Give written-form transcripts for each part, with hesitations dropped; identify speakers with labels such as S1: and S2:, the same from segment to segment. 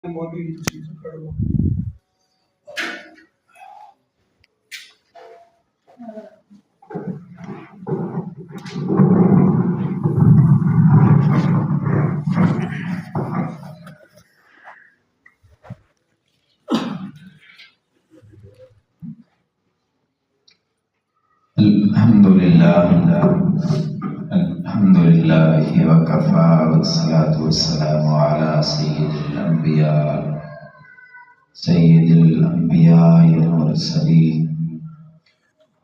S1: مودی تسی کر لو
S2: الحمد لله وكفى والصلاة والسلام على سيد الأنبياء والمرسلين.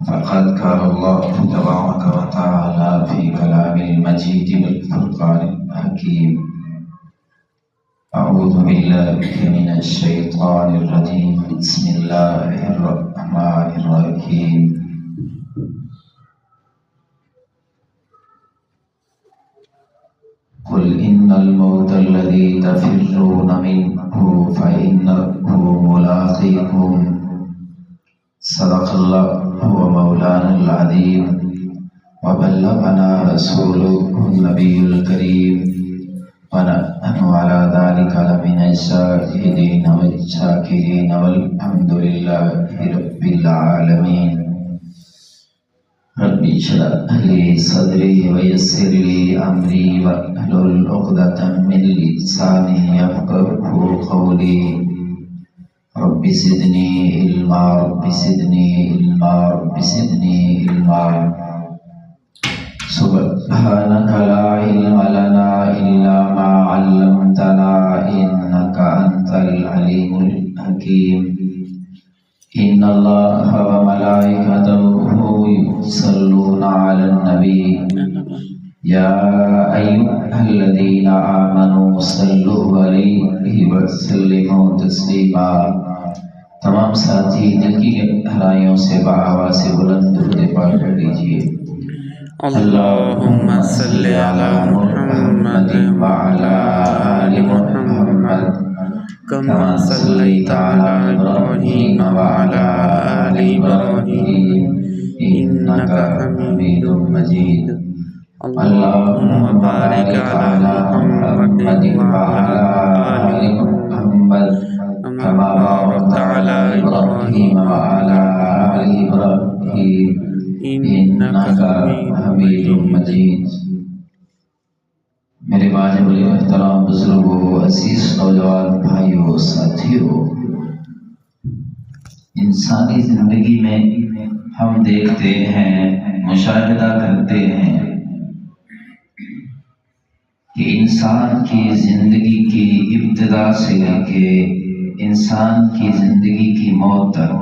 S2: فقد قال الله تبارك وتعالى في كلام المجيد والفرقان الحكيم: أعوذ بالله من الشيطان الرجيم. بسم الله الرحمن الرحيم. قل إن الموت الذي تفرون منه فإنه ملاقيكم. صدق الله مولانا العظيم وبلغنا رسوله النبي الكريم ونحن على ذلك لمن الشاهدين والشاكرين والحمد لله رب العالمين. رب اشرح لي صدري ويسر لي أمري واحلل عقدة من لساني يفقهوا قولي. رب زدني علما رب زدني علما رب زدني علما. سبحانك لا علم لنا إلا ما علمتنا إنك أنت العليم الحكيم. إن الله وملائكته يصلون على النبي يا أيها الذين آمنوا صلوا عليه وسلموا تسلیما. تمام ساتھی دل کی گہرائیوں سے بآواز سے بلند درود پاک پڑھ لیجیے.
S3: اللهم صل على محمد وعلى آل محمد كما صليت على إبراهيم وعلى آل إبراهيم إنك حميد مجيد. اللهم بارك على محمد وعلى آل محمد كما باركت على إبراهيم وعلى آل إبراهيم إنك حميد مجيد.
S2: میرے واجب الاحترام بزرگوں، عزیز نوجوان بھائیوں، ساتھیوں، انسانی زندگی میں ہم دیکھتے ہیں، مشاہدہ کرتے ہیں کہ انسان کی زندگی کی ابتدا سے لے کے انسان کی زندگی کی موت تک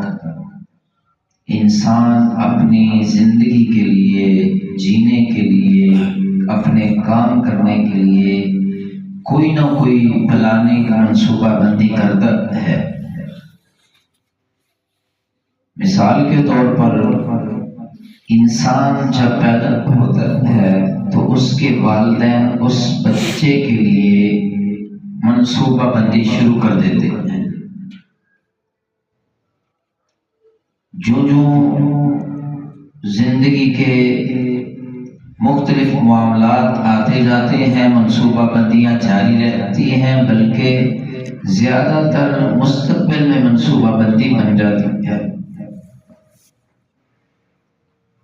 S2: انسان اپنی زندگی کے لیے، جینے کے لیے، اپنے کام کرنے کے لیے کوئی نہ کوئی پلاننگ کا منصوبہ بندی کرتا ہے. مثال کے طور پر انسان جب پیدا ہوتا ہے تو اس کے والدین اس بچے کے لیے منصوبہ بندی شروع کر دیتے ہیں. جو زندگی کے مختلف معاملات آتے جاتے ہیں، منصوبہ بندیاں جاری رہتی ہیں، بلکہ زیادہ تر مستقبل میں منصوبہ بندی بن جاتی ہے.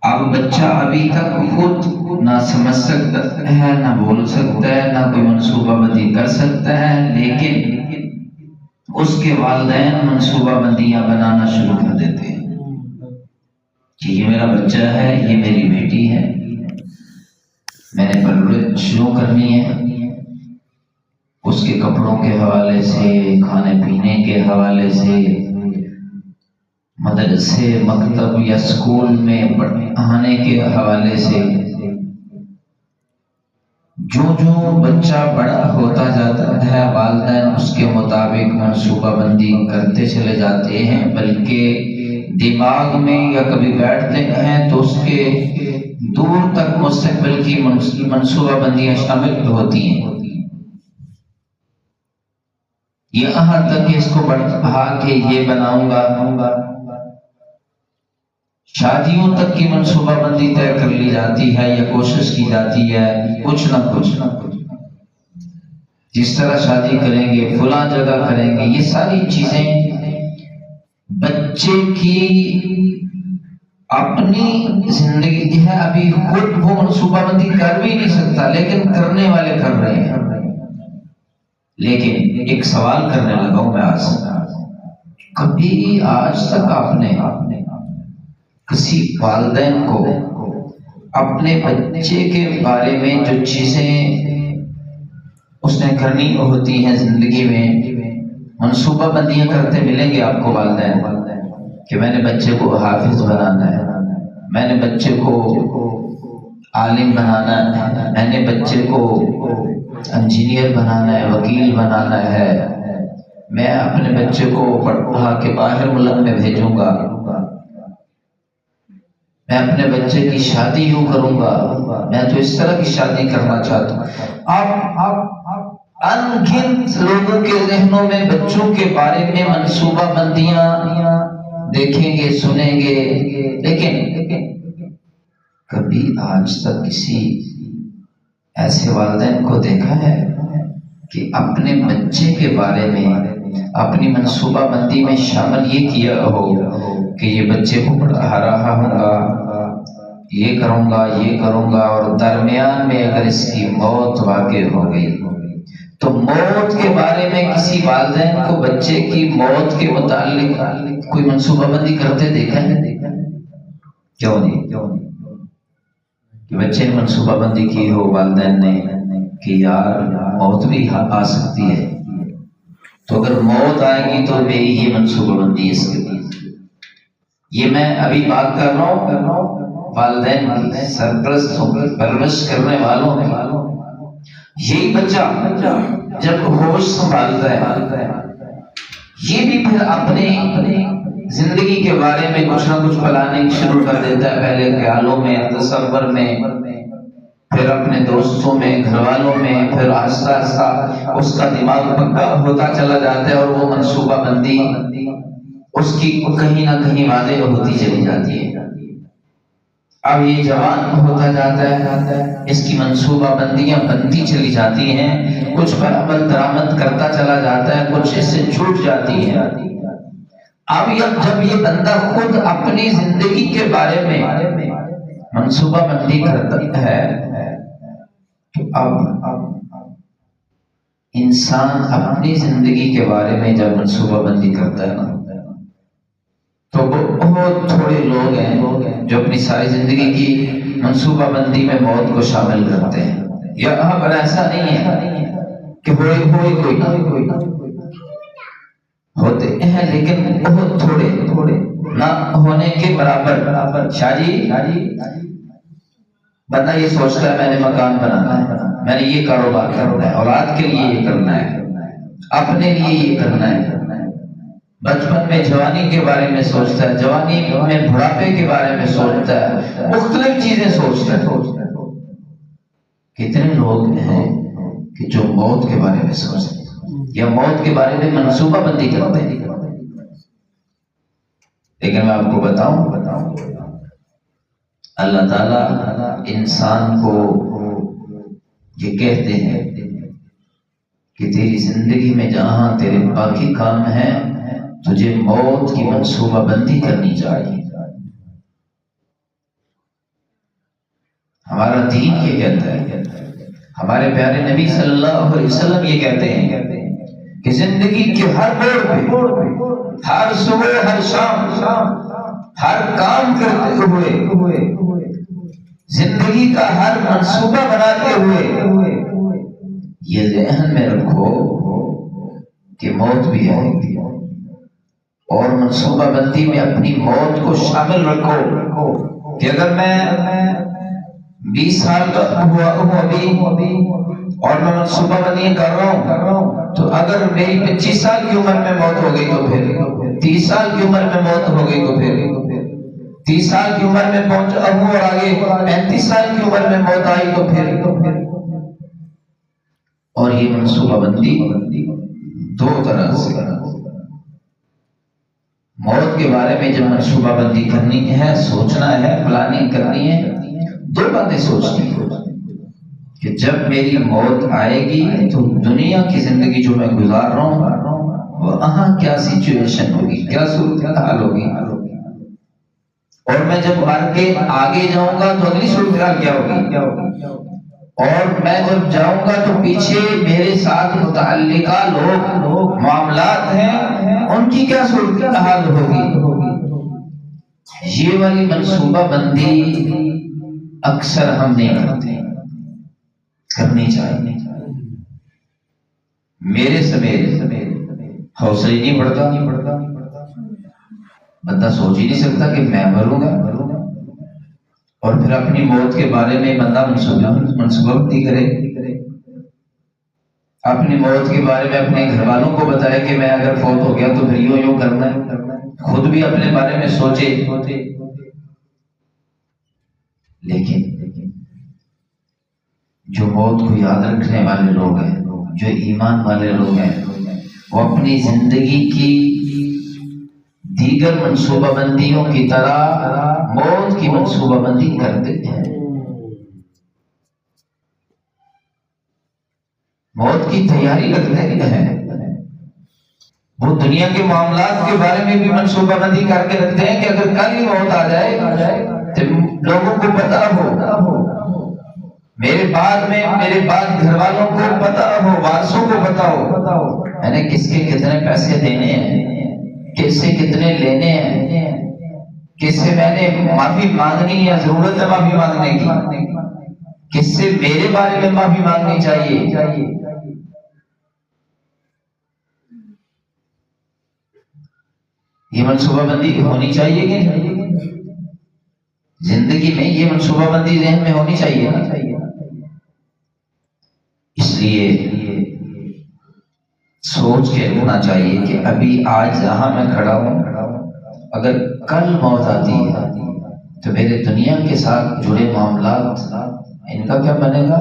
S2: اب بچہ ابھی تک خود نہ سمجھ سکتا ہے، نہ بول سکتا ہے، نہ کوئی منصوبہ بندی کر سکتا ہے، لیکن اس کے والدین منصوبہ بندیاں بنانا شروع کر دیتے ہیں کہ یہ میرا بچہ ہے، یہ میری بیٹی ہے، میں نے پرورش شروع کرنی ہے. اس کے کپڑوں کے حوالے سے، کھانے پینے کے حوالے سے، مدرسے، مکتب یا اسکول میں پڑھانے کے حوالے سے. جو بچہ بڑا ہوتا جاتا ہے، والدین اس کے مطابق منصوبہ بندی کرتے چلے جاتے ہیں، بلکہ دماغ میں یا کبھی بیٹھتے ہیں تو اس کے دور تک مستقبل کی منصوبہ بندیاں شامل ہوتی ہیں. یہاں تک کہ اس کو بڑھا کے یہ بناؤں گا، شادیوں تک کی منصوبہ بندی طے کر لی جاتی ہے یا کوشش کی جاتی ہے کچھ نہ کچھ. جس طرح شادی کریں گے، فلاں جگہ کریں گے، یہ ساری چیزیں بچے کی اپنی زندگی ہے، ابھی خود وہ منصوبہ بندی کر بھی نہیں سکتا، لیکن کرنے والے کر رہے ہیں۔ لیکن ایک سوال کرنے لگا ہوں میں آج، کبھی آج تک آپ نے کسی والدین کو اپنے بچے کے بارے میں جو چیزیں اس نے کرنی ہوتی ہیں زندگی میں، منصوبہ بندیاں کرتے ملیں گے آپ کو والدین کہ میں نے بچے کو حافظ بنانا ہے، میں نے بچے کو عالم بنانا ہے، میں نے بچے کو انجینئر بنانا ہے، وکیل بنانا ہے، میں اپنے بچے کو پڑھا کے باہر ملک میں بھیجوں گا، میں اپنے بچے کی شادی یوں کروں گا، میں تو اس طرح کی شادی کرنا چاہتا ہوں۔ آپ ان گنت لوگوں کے ذہنوں میں بچوں کے بارے میں منصوبہ بندیاں دیکھیں گے، سنیں گے، لیکن کبھی آج تک کسی ایسے والدین کو دیکھا ہے کہ اپنے بچے کے بارے میں اپنی منصوبہ بندی میں شامل یہ کیا ہو کہ یہ بچے کو پڑھا رہا ہوں گا، یہ کروں گا، یہ کروں گا، اور درمیان میں اگر اس کی موت واقع ہو گئی تو موت کے بارے میں کسی والدین کو بچے کی موت کے متعلق کوئی منصوبہ بندی کرتے دیکھا ہے؟ کیوں نہیں؟ کہ بچے نے منصوبہ بندی کی ہو والدین نے کہ یار موت بھی آ سکتی ہے، تو اگر موت آئے گی تو میری یہ منصوبہ بندی اس کے لیے۔ یہ میں ابھی بات کر رہا ہوں والدین کی، سرپرستوں کی، پرورش کرنے والوں کی۔ یہی بچہ جب ہوش سنبھالتا ہے یہ بھی پھر اپنی زندگی کے بارے میں کچھ نہ کچھ پلاننگ شروع کر دیتا ہے، پہلے خیالوں میں، تصور میں، پھر اپنے دوستوں میں، گھر والوں میں، پھر آہستہ آہستہ اس کا دماغ پکا ہوتا چلا جاتا ہے اور وہ منصوبہ بندی اس کی کہیں نہ کہیں واضح ہوتی چلی جاتی ہے۔ اب یہ جوان ہوتا جاتا ہے، اس کی منصوبہ بندیاں بنتی چلی جاتی ہیں، کچھ پر عمل درآمد کرتا چلا جاتا ہے، کچھ اس سے چھوٹ جاتی ہے۔ اب جب یہ بندہ خود اپنی زندگی کے بارے میں منصوبہ بندی کرتا ہے تو اب انسان اپنی زندگی کے بارے میں جب منصوبہ بندی کرتا ہے نا تو بہت تھوڑے لوگ ہیں جو اپنی ساری زندگی کی منصوبہ بندی میں موت کو شامل کرتے ہیں۔ یہاں پر ایسا نہیں ہے کہ کوئی ہوتے ہیں، لیکن بہت تھوڑے نہ ہونے کے برابر۔ شاہ جی بندہ یہ سوچتا ہے میں نے مکان بنانا ہے، میں نے یہ کاروبار کرنا ہے، اولاد کے لیے یہ کرنا ہے، اپنے لیے یہ کرنا ہے، بچپن میں جوانی کے بارے میں سوچتا ہے، جوانی میں بڑھاپے کے بارے میں سوچتا ہے، مختلف چیزیں سوچتا ہے۔ کتنے لوگ ہیں کہ جو موت کے بارے میں سوچتے ہیں یا موت کے بارے میں منصوبہ بندی کرتے ہیں؟ لیکن میں آپ کو بتاؤں اللہ تعالیٰ انسان کو یہ کہتے ہیں کہ تیری زندگی میں جہاں تیرے باقی کام ہیں تجھے موت کی منصوبہ بندی کرنی چاہیے۔ ہمارا دین یہ کہتا ہے، ہمارے پیارے نبی صلی اللہ علیہ وسلم یہ کہتے ہیں کہ زندگی کے ہر موڑ پہ، ہر صبح، ہر شام، ہر کام کرتے ہوئے، زندگی کا ہر منصوبہ بناتے ہوئے یہ ذہن میں رکھو کہ موت بھی آئے گی، اور منصوبہ بندی میں اپنی موت کو شامل رکھو کہ اگر میں 20 سال کا ہوا ہوں ابھی اور میں منصوبہ بندی کر رہا ہوں تو اگر میری 25 سال کی عمر میں موت ہو گئی تو پھر 30 سال کی عمر میں موت ہو گئی تو پھر 30 سال کی عمر میں پہنچا ہوں اور آگے 35 سال کی عمر میں موت آئی تو پھر۔ اور یہ منصوبہ بندی دو طرح سے، موت کے بارے میں جب منصوبہ بندی کرنی ہے، سوچنا ہے، پلاننگ کرنی ہے، دو باتیں سوچنی ہے کہ جب میری موت آئے گی تو دنیا کی زندگی جو میں گزار رہا ہوں وہاں کیا سچویشن ہوگی، کیا صورتحال ہوگی، اور میں جب مر کے آگے جاؤں گا تو اگلی صورتحال کیا ہوگی، اور میں جب جاؤں گا تو پیچھے میرے ساتھ متعلقہ لوگ معاملات ہیں ان کی کیا صورتحال ہوگی۔ یہ والی منصوبہ بندی اکثر ہم نہیں کرتے، کرنی چاہیے۔ میرے سمیت حوصلہ ہی نہیں پڑتا، بندہ سوچ ہی نہیں سکتا کہ میں مروں گا، اور پھر اپنی موت کے بارے میں بندہ منصوبہ بندی کرے، اپنی موت کے بارے میں اپنے گھر والوں کو بتائے کہ میں اگر فوت ہو گیا تو پھر یوں کرنا ہے، خود بھی اپنے بارے میں سوچے۔ لیکن جو موت کو یاد رکھنے والے لوگ ہیں، جو ایمان والے لوگ ہیں، وہ اپنی زندگی کی دیگر منصوبہ بندیوں کی طرح موت کی منصوبہ بندی کرتے ہیں، موت کی تیاری کرتے ہیں۔ وہ دنیا کے معاملات کے بارے میں بھی منصوبہ بندی کر کے رکھتے ہیں کہ اگر کل ہی موت آ جائے تو لوگوں کو پتا ہو، میرے بعد گھر والوں کو پتا ہو، وارثوں کو پتا ہو میں نے کس کے کتنے پیسے دینے ہیں، کس سے کتنے لینے ہیں، کس سے میں نے معافی مانگنی یا ضرورت ہے معافی مانگنے کی، کس سے میرے بارے میں معافی مانگنی چاہیے۔ یہ منصوبہ بندی ہونی چاہیے کہ زندگی میں یہ منصوبہ بندی ذہن میں ہونی چاہیے۔ اس لیے سوچ کے رکھنا چاہیے کہ ابھی آج جہاں میں کھڑا ہوں اگر کل موت آتی ہے تو میرے دنیا کے ساتھ جڑے معاملات ان کا کیا بنے گا،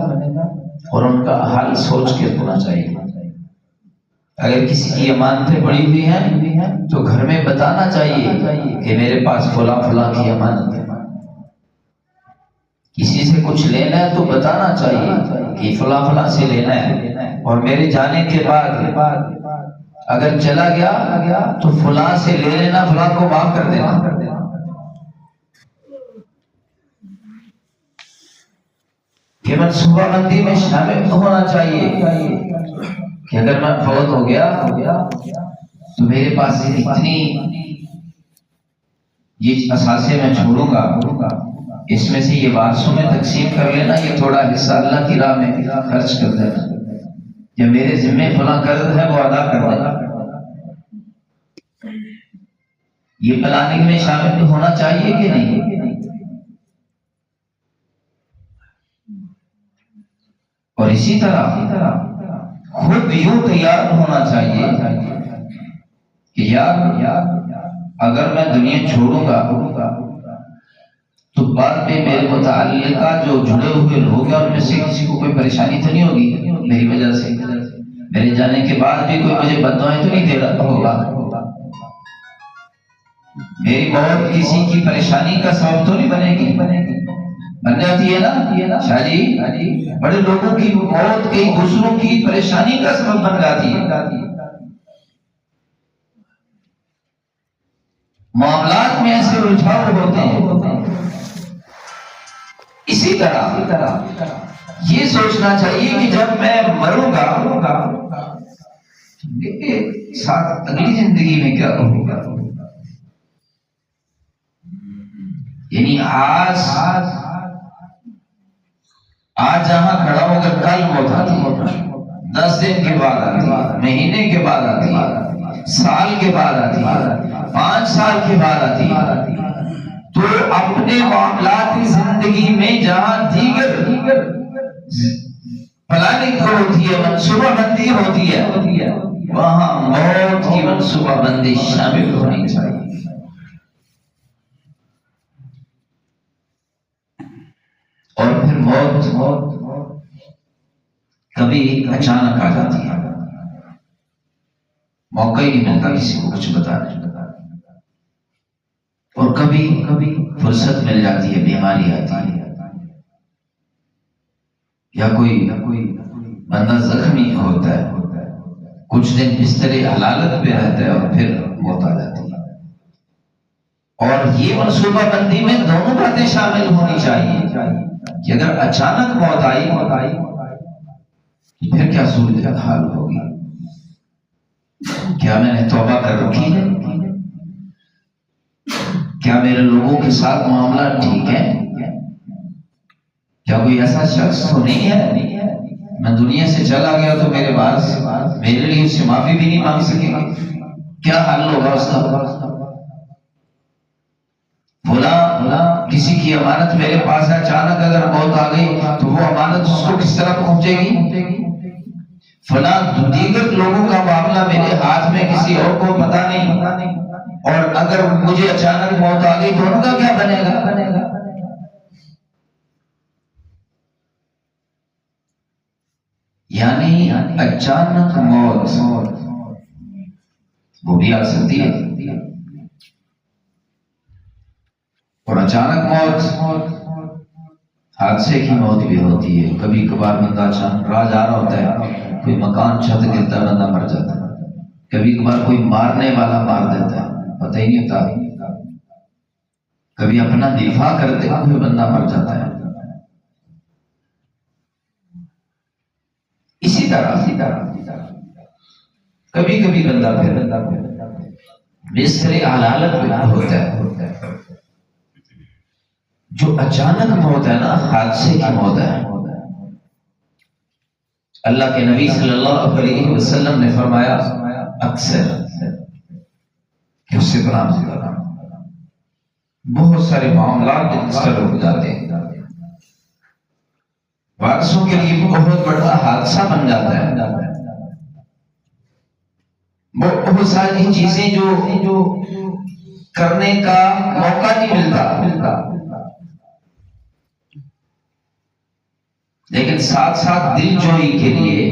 S2: اور ان کا حل سوچ کے رکھنا چاہیے۔ اگر کسی کی امانتیں پڑی ہوئی ہیں تو گھر میں بتانا چاہیے کہ میرے پاس فلاں فلاں کی امانت ہے۔ کسی سے کچھ لینا ہے تو بتانا چاہیے کہ فلاں فلاں سے لینا ہے، اور میرے جانے کے بعد اگر چلا گیا تو فلاں سے لے لینا، فلاں کو معاف کر دینا۔ یہ منصوبہ بندی میں شامل ہونا چاہیے کہ اگر میں فوت ہو گیا تو میرے پاس اتنی یہ اثاثے میں چھوڑوں گا، اس میں سے یہ وارثوں میں تقسیم کر لینا، یہ تھوڑا حصہ اللہ کی راہ میں خرچ کر دینا، جو میرے ذمہ فلاں قرض ہے وہ ادا کر دینا۔ یہ پلاننگ میں شامل ہونا چاہیے کہ نہیں؟ اور اسی طرح خود یوں تیار ہونا چاہیے کہ یار اگر میں دنیا چھوڑوں گا تو بعد میں میرے متعلقہ جو جڑے ہوئے لوگ ہیں ان میں سے کسی کو کوئی پریشانی تو نہیں ہوگی میری وجہ سے، میرے جانے کے بعد بھی کوئی مجھے بددعائیں تو نہیں دے رہا ہوگا، میری موت کسی کی پریشانی کا سبب تو نہیں بنے گی؟ بن جاتی ہے نا شاہ جی، بڑے لوگوں کی موت کئی دوسروں کی پریشانی کا سبب بن جاتی ہے۔ معاملات میں ایسے الجھاؤ ہوتے ہیں۔ اسی طرح یہ سوچنا چاہیے کہ جب میں مروں گا میرے ساتھ اگلی زندگی میں کیا ہوگا، یعنی آج جہاں کھڑا ہو کر کل موت آتی، 10 دن کے بعد آتی، مہینے کے بعد آتی، سال کے بعد آتی، 5 سال کے بعد آتی، تو اپنے معاملات زندگی میں جہاں دیگر پلاننگ ہوتی ہے، منصوبہ بندی ہوتی ہے، وہاں موت کی منصوبہ بندی شامل ہونی چاہیے۔ اور پھر موت کبھی اچانک آ جاتی ہے، موقع ہی نہیں ملتا کسی کو کچھ بتانے، اور کبھی فرصت مل جاتی ہے، بیماری آتی ہے، یا کوئی بندہ زخمی ہوتا ہے، کچھ دن بستر حلالت پہ رہتا ہے اور پھر موت آ جاتی ہے. اور یہ منصوبہ بندی میں دونوں باتیں شامل ہونی چاہیے کہ اگر اچانک موت آئی پھر کیا صورتحال ہوگی. کیا میں نے توبہ کر رکھی ہے؟ کیا میرے لوگوں کے ساتھ معاملہ ٹھیک ہے؟ کیا کوئی ایسا شخص تو نہیں ہے میں دنیا سے چلا گیا تو میرے پاس میرے لیے اس سے معافی بھی نہیں مانگ سکیں گے؟ کیا حل ہوگا اس کا؟ بولا کسی کی امانت میرے پاس ہے، اچانک اگر موت آ گئی تو وہ امانت اس کو کس طرح پہنچے گی؟ فلاں دیگر لوگوں کا معاملہ میرے ہاتھ میں، کسی اور کو پتہ نہیں، اور اگر مجھے اچانک موت آ گئی تو ان کا کیا بنے گا؟ یعنی اچانک موت وہ بھی آ سکتی ہے، اور اچانک موت حادثے کی موت بھی ہوتی ہے. کبھی کبھار بندہ اچانک راہ جا رہا ہوتا ہے، کوئی مکان چھت گرتا ہے، بندہ مر جاتا ہے. کبھی کبھار کوئی مارنے والا مار دیتا ہے، پتہ ہی نہیں ہوتا. کبھی اپنا دفاع کرتے ہوئے بندہ مر جاتا ہے. اسی طرح کبھی کبھی بندہ پھر بستر حلالت میں ہوتا ہے. جو اچانک موت ہے نا، حادثے کی موت ہے. اللہ کے نبی صلی اللہ علیہ وسلم نے فرمایا اکثر کہ اس سے پناہ مانگنا. بہت سارے معاملات اس طرح ہو جاتے ہیں، وارثوں کے لیے بہت بڑا حادثہ بن جاتا ہے. بہت ساری چیزیں جو کرنے کا موقع نہیں ملتا، لیکن ساتھ ساتھ دل جوئی کے لیے،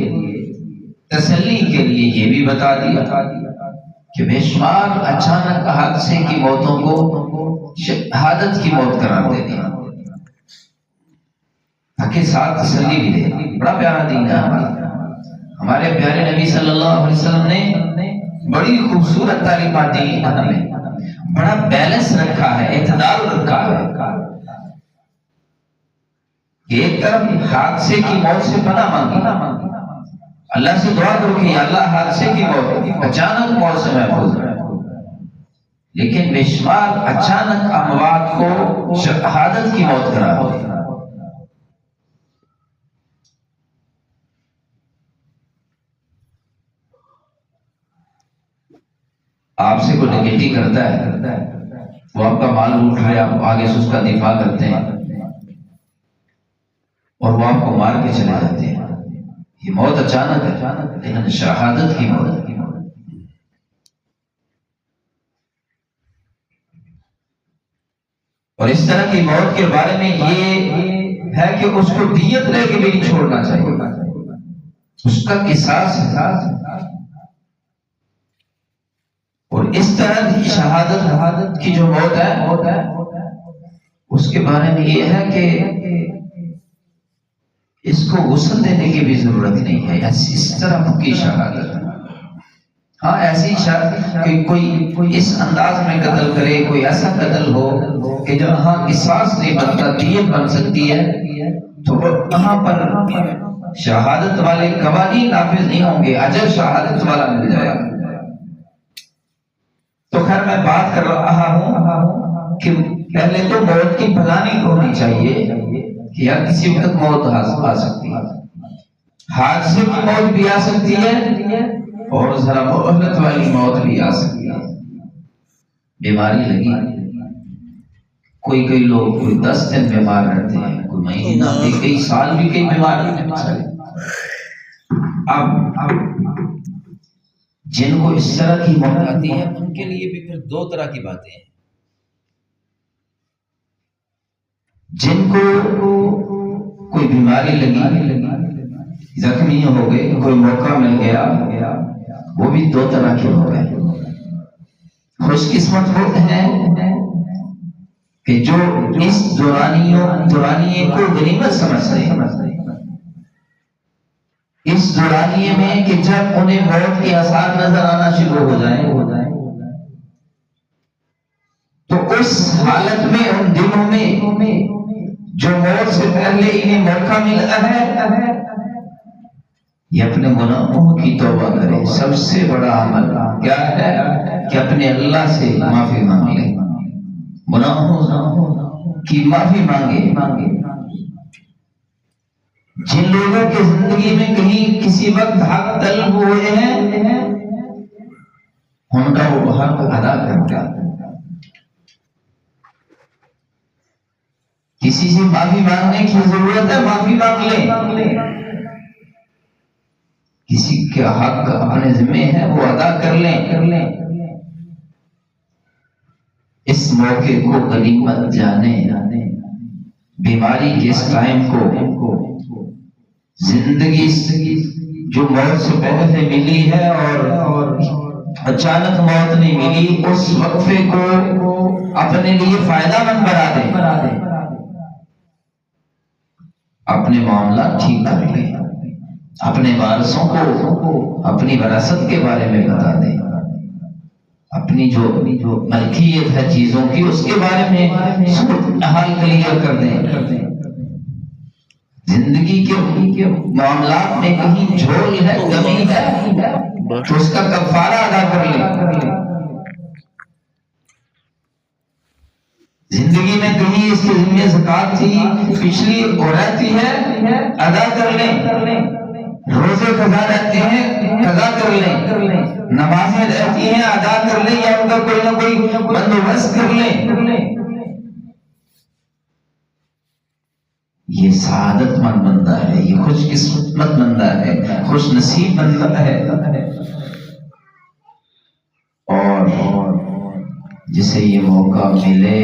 S2: تسلی کے لیے یہ بھی بتا دیا کہ بے شمار اچانک حادثے کی موتوں کو شہادت کی موت قرار دے دیا، تاکہ ساتھ تسلی بھی دے. بڑا پیارا دین ہے ہمارے پیارے نبی صلی اللہ علیہ وسلم نے بڑی خوبصورت تعلیمات دی ہمیں. بڑا بیلنس رکھا ہے، اعتدال رکھا ہے. ایک طرف حادثے کی موت سے پناہ مانگی، اللہ سے دعا کرو کہ اللہ حادثے کی موت، اچانک موت سے محفوظ رہے. لیکن بے شمار اچانک اموات کو شہادت کی موت قرار دے. آپ سے کوئی نگیٹی کرتا ہے، وہ آپ کا مال لوٹ رہے، آپ آگے سے اس کا دفاع کرتے ہیں اور وہ آپ کو مار کے چلے جاتے ہیں. یہ موت اچانک ہے، لیکن شہادت کی موت ہے. اور اس طرح کی موت کے بارے میں یہ ہے کہ اس کو دیت لے کے بھی نہیں چھوڑنا چاہیے، اس کا قصاص ہے. اور اس طرح کی شہادت کی جو موت ہے اس کے بارے میں یہ ہے کہ اس کو غسل دینے کی بھی ضرورت نہیں ہے. اس طرح کی شہادت، ہاں ایسی شہادت کہ کوئی اس انداز میں قتل کرے، کوئی ایسا قتل ہو کہ جہاں قصاص نہیں بنتا، دیت بن سکتی ہے، تو وہاں پر شہادت والے قوانین نافذ نہیں ہوں گے، اجر شہادت والا مل جائے گا. تو خیر میں بات کر رہا ہوں کہ پہلے تو موت کی پلاننگ ہونی چاہیے کہ یار کسی وقت موت آ سکتی ہے، حادثے کی موت بھی آ سکتی ہے اور ذرا مہلت والی موت بھی آ سکتی ہے. بیماری لگی، کوئی لوگ 10 دن بیمار رہتے ہیں، کوئی مہینہ بھی، کئی سال بھی کئی بیمار رہتے ہیں. اب جن کو اس طرح کی موت آتی ہے ان کے لیے بھی پھر 2 طرح کی باتیں ہیں. جن کو کوئی بیماری لگی، زخمی ہو گئے، کوئی موقع مل گیا، وہ بھی 2 طرح کے ہو گئے. خوش قسمت ہوتے ہیں کہ جو اس دورانیے کو غنیمت سمجھتے ہیں، اس دورانیے میں کہ جب انہیں موت کے آثار نظر آنا شروع ہو جائیں تو اس حالت میں ان دنوں میں جو موت سے پہلے انہیں موقع ملا ہے یہ اپنے گناہوں کی توبہ کرے. سب سے بڑا عمل کیا ہے کہ اپنے اللہ سے معافی مانگ لے، گناہوں کی معافی مانگے. جن لوگوں کی زندگی میں کہیں کسی وقت حق طلب ہوئے ہیں ان کا وہ حق ادا کرتا. کسی سے معافی مانگنے کی ضرورت ہے، معافی مانگ لیں. کسی کا حق اپنے ذمہ ہے وہ ادا کر لیں. اس موقع کو غنیمت جانے، بیماری کے اس ٹائم کو، زندگی جو موت سے پہلے ملی ہے اور اچانک موت نہیں ملی، اس وقفے کو اپنے لیے فائدہ مند بنا دیں. اپنے معاملات ٹھیک کر لیں، اپنے وارثوں کو اپنی وراثت کے بارے میں بتا دیں، اپنی جو ملکیت ہے چیزوں کی اس کے بارے میں حال کلیئر کر دیں. زندگی کے معاملات میں کہیں جھول ہے، کمی ہے تو اس کا کفارہ ادا کر لیں. زندگی میں کہیں اس کے ذمہ زکات تھی پچھلی اور رہتی ہے، ادا کر لیں. روزے قضا رہتے ہیں، قضا کر لیں. نمازیں رہتی ہیں، ادا کر لیں یا ان کا کوئی نہ کوئی بندوبست کر لیں. یہ سعادت مند بندہ ہے، یہ خوش قسمت بندہ ہے، خوش نصیب بندہ ہے. اور جسے یہ موقع ملے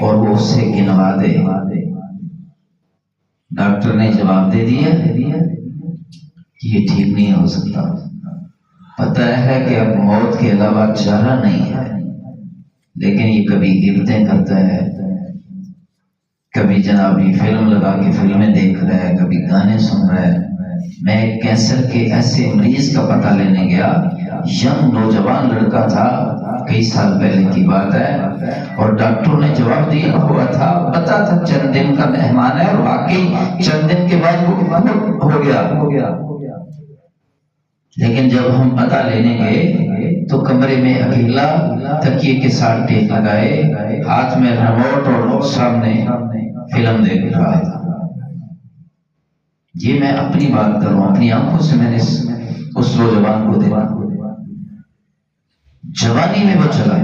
S2: اور وہ اسے گنوا دے. ڈاکٹر نے جواب دے دیا یہ ٹھیک نہیں ہو سکتا، پتہ ہے کہ اب موت کے علاوہ چارہ نہیں ہے، لیکن یہ کبھی غیبتیں کرتا ہے، کبھی جناب یہ فلم لگا کے فلمیں دیکھ رہا ہے، کبھی گانے سن رہا ہے. میں ایک کینسر کے ایسے مریض کا پتہ لینے گیا، ینگ نوجوان لڑکا تھا، کئی سال پہلے کی بات ہے، اور ڈاکٹروں نے جواب دیا ہوا تھا، پتا تھا چند دن کا مہمان ہے، اور واقعی چند دن کے بعد وہ ہو گیا. لیکن جب ہم پتہ لینے گئے تو کمرے میں اکیلا تکیے کے ساتھ ٹیک لگائے، ہاتھ میں ریموٹ اور سامنے فلم دیکھ رہا تھا. یہ میں اپنی بات کروں، اپنی آنکھوں سے میں نے اس نوجوان کو دیکھا. جوانی میں وہ چلا.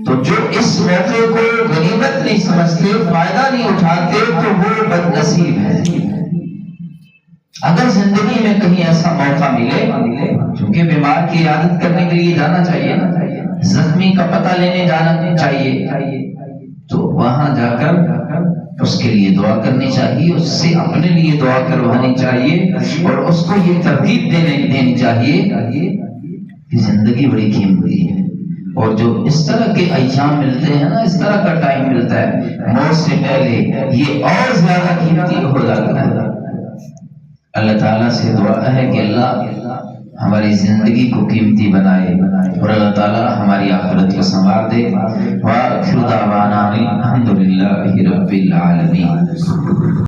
S2: تو جو اس موقع کو غنیمت نہیں سمجھتے، فائدہ نہیں اٹھاتے، تو وہ بد نصیب ہے. اگر زندگی میں کہیں ایسا موقع ملے، چونکہ بیمار کی عیادت کرنے کے لیے جانا چاہیے، زخمی کا پتہ لینے جانا چاہیے، تو وہاں جا کر اس کے لیے دعا کرنی چاہیے، اس سے اپنے لیے دعا کروانی چاہیے، اور اس کو یہ ترغیب دینی چاہیے کہ زندگی بڑی قیمتی ہے. اور جو اس طرح کے ایام ملتے ہیں نا، اس طرح کا ٹائم ملتا ہے موت سے پہلے، یہ اور زیادہ قیمتی ہو جاتا ہے. اللہ تعالیٰ سے دعا ہے کہ اللہ ہماری زندگی کو قیمتی بنائے، اور اللہ تعالیٰ ہماری آخرت کو سنوار دے. وآخر دعوانا الحمدللہ رب العالمین.